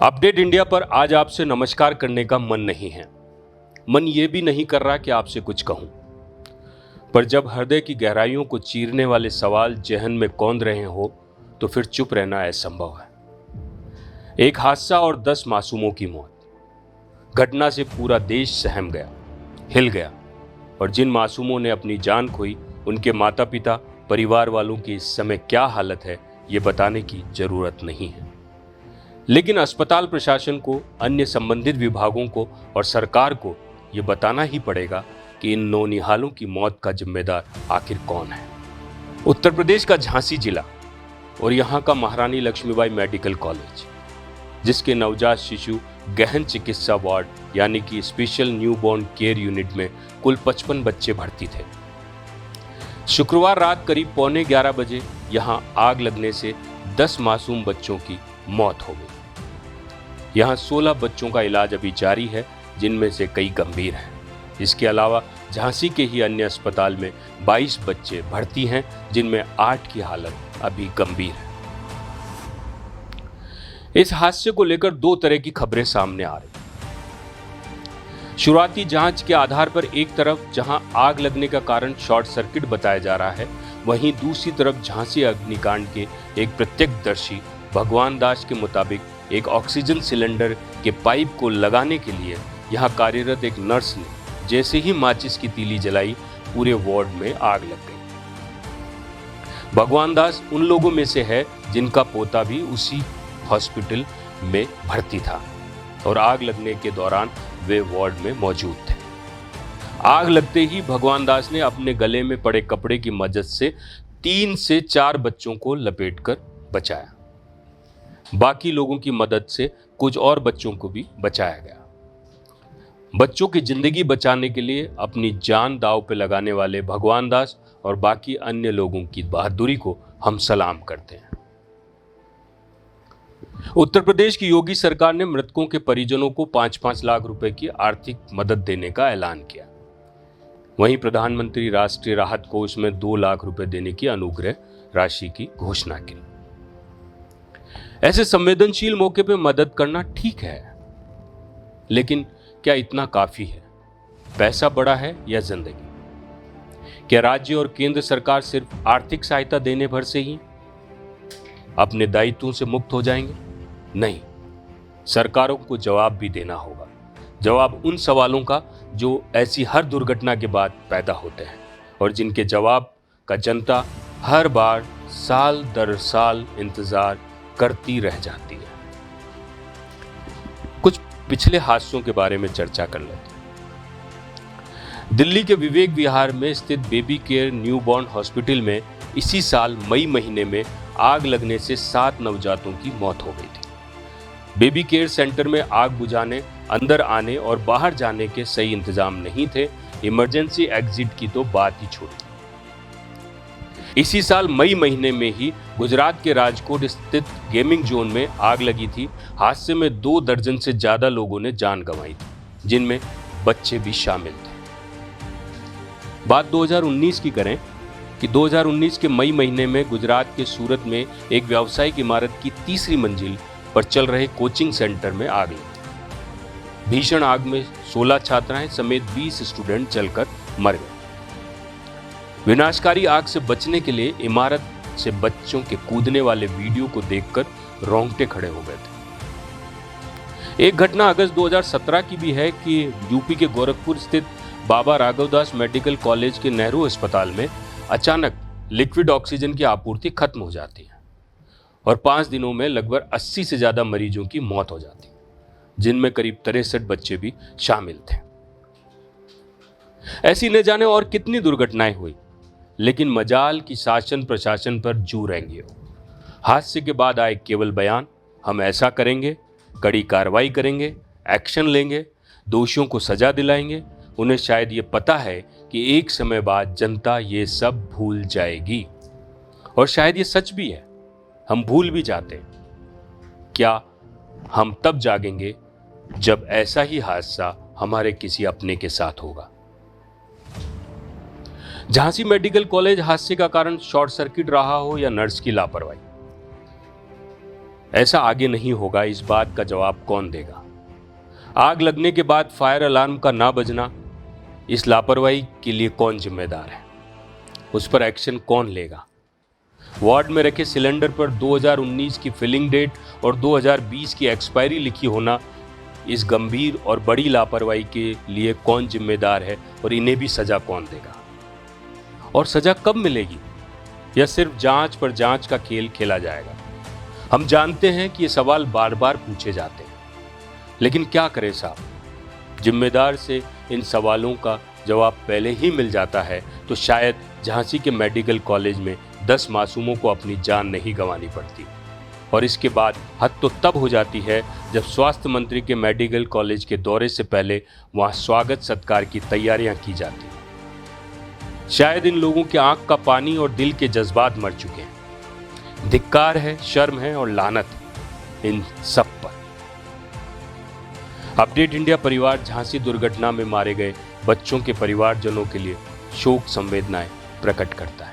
Update India पर आज आपसे नमस्कार करने का मन नहीं है। मन ये भी नहीं कर रहा कि आपसे कुछ कहूं, पर जब हृदय की गहराइयों को चीरने वाले सवाल जहन में कौंध रहे हो तो फिर चुप रहना असंभव है। एक हादसा और 10 मासूमों की मौत। घटना से पूरा देश सहम गया, हिल गया, और जिन मासूमों ने अपनी जान खोई उनके माता पिता, परिवार वालों की इस समय क्या हालत है ये बताने की जरूरत नहीं है। लेकिन अस्पताल प्रशासन को, अन्य संबंधित विभागों को और सरकार को यह बताना ही पड़ेगा कि इन नौनिहालों की मौत का जिम्मेदार आखिर कौन है। उत्तर प्रदेश का झांसी जिला और यहाँ का महारानी लक्ष्मीबाई मेडिकल कॉलेज, जिसके नवजात शिशु गहन चिकित्सा वार्ड यानी कि स्पेशल न्यूबॉर्न केयर यूनिट में कुल 55 बच्चे भर्ती थे। शुक्रवार रात करीब 11:15 बजे यहां आग लगने से 10 मासूम बच्चों की मौत हो गई। यहां 16 बच्चों का इलाज अभी जारी है, जिनमें से कई गंभीर हैं। इसके अलावा झांसी के ही अन्य अस्पताल में 22 बच्चे भर्ती हैं, जिनमें 8 की हालत अभी गंभीर है। इस हादसे को लेकर 2 तरह की खबरें सामने आ रही। शुरुआती जांच के आधार पर एक तरफ जहां आग लगने का कारण शॉर्ट सर्किट बताया जा रहा है, वहीं दूसरी तरफ झांसी अग्निकांड के एक प्रत्यक्षदर्शी भगवान दास के मुताबिक एक ऑक्सीजन सिलेंडर के पाइप को लगाने के लिए यहां कार्यरत एक नर्स ने जैसे ही माचिस की तीली जलाई, पूरे वार्ड में आग लग गई। भगवान दास उन लोगों में से है जिनका पोता भी उसी हॉस्पिटल में भर्ती था और आग लगने के दौरान वे वार्ड में मौजूद थे। आग लगते ही भगवान दास ने अपने गले में पड़े कपड़े की मदद से 3 से 4 बच्चों को लपेटकर बचाया। बाकी लोगों की मदद से कुछ और बच्चों को भी बचाया गया। बच्चों की जिंदगी बचाने के लिए अपनी जान दांव पे लगाने वाले भगवान दास और बाकी अन्य लोगों की बहादुरी को हम सलाम करते हैं। उत्तर प्रदेश की योगी सरकार ने मृतकों के परिजनों को 5-5 लाख रुपए की आर्थिक मदद देने का ऐलान किया। वहीं प्रधानमंत्री राष्ट्रीय राहत कोष में 2 लाख रुपए देने की अनुग्रह राशि की घोषणा की। ऐसे संवेदनशील मौके पर मदद करना ठीक है, लेकिन क्या इतना काफी है? पैसा बड़ा है या जिंदगी? क्या राज्य और केंद्र सरकार सिर्फ आर्थिक सहायता देने भर से ही अपने दायित्वों से मुक्त हो जाएंगे? नहीं, सरकारों को जवाब भी देना होगा। जवाब उन सवालों का जो ऐसी हर दुर्घटना के बाद पैदा होते हैं और जिनके जवाब का जनता हर बार साल दर साल इंतजार करती रह जाती है। कुछ पिछले हादसों के बारे में चर्चा कर लेते हैं। दिल्ली के विवेक विहार में स्थित बेबी केयर न्यूबॉर्न हॉस्पिटल में इसी साल मई महीने में आग लगने से 7 नवजातों की मौत हो गई थी। बेबी केयर सेंटर में आग बुझाने, अंदर आने और बाहर जाने के सही इंतजाम नहीं थे। इमरजेंसी एग्जिट की तो बात ही छोड़ी। इसी साल मई महीने में ही गुजरात के राजकोट स्थित गेमिंग जोन में आग लगी थी। हादसे में 2 दर्जन से ज्यादा लोगों ने जान गंवाई थी, जिनमें बच्चे भी शामिल थे। बात 2019 की करें कि 2019 के मई महीने में गुजरात के सूरत में एक व्यावसायिक इमारत की 3री मंजिल पर चल रहे कोचिंग सेंटर में आग लगी। भीषण आग में 16 छात्राएं समेत 20 स्टूडेंट जलकर मर गए। विनाशकारी आग से बचने के लिए इमारत से बच्चों के कूदने वाले वीडियो को देखकर रोंगटे खड़े हो गए थे। एक घटना अगस्त 2017 की भी है कि यूपी के गोरखपुर स्थित बाबा राघवदास मेडिकल कॉलेज के नेहरू अस्पताल में अचानक लिक्विड ऑक्सीजन की आपूर्ति खत्म हो जाती है और 5 दिनों में लगभग 80 से ज्यादा मरीजों की मौत हो जाती है, जिनमें करीब 63 बच्चे भी शामिल थे। ऐसी न जाने और कितनी दुर्घटनाएं हुई, लेकिन मजाल की शासन प्रशासन पर जू रहेंगे हो। हादसे के बाद आए केवल बयान, हम ऐसा करेंगे, कड़ी कार्रवाई करेंगे, एक्शन लेंगे, दोषियों को सजा दिलाएंगे। उन्हें शायद ये पता है कि एक समय बाद जनता ये सब भूल जाएगी, और शायद ये सच भी है। हम भूल भी जाते हैं। क्या हम तब जागेंगे जब ऐसा ही हादसा हमारे किसी अपने के साथ होगा? झांसी मेडिकल कॉलेज हादसे का कारण शॉर्ट सर्किट रहा हो या नर्स की लापरवाही, ऐसा आगे नहीं होगा, इस बात का जवाब कौन देगा? आग लगने के बाद फायर अलार्म का ना बजना, इस लापरवाही के लिए कौन जिम्मेदार है? उस पर एक्शन कौन लेगा? वार्ड में रखे सिलेंडर पर 2019 की फिलिंग डेट और 2020 की एक्सपायरी लिखी होना, इस गंभीर और बड़ी लापरवाही के लिए कौन जिम्मेदार है और इन्हें भी सजा कौन देगा? और सजा कब मिलेगी? या सिर्फ जांच पर जांच का खेल खेला जाएगा? हम जानते हैं कि ये सवाल बार बार पूछे जाते हैं, लेकिन क्या करें साहब, जिम्मेदार से इन सवालों का जवाब पहले ही मिल जाता है तो शायद झांसी के मेडिकल कॉलेज में 10 मासूमों को अपनी जान नहीं गंवानी पड़ती। और इसके बाद हद तो तब हो जाती है जब स्वास्थ्य मंत्री के मेडिकल कॉलेज के दौरे से पहले वहां स्वागत सत्कार की तैयारियां की जाती। शायद इन लोगों के आंख का पानी और दिल के जज्बात मर चुके हैं। धिक्कार है, शर्म है और लानत इन सब पर। अपडेट इंडिया परिवार झांसी दुर्घटना में मारे गए बच्चों के परिवारजनों के लिए शोक संवेदनाएं प्रकट करता है।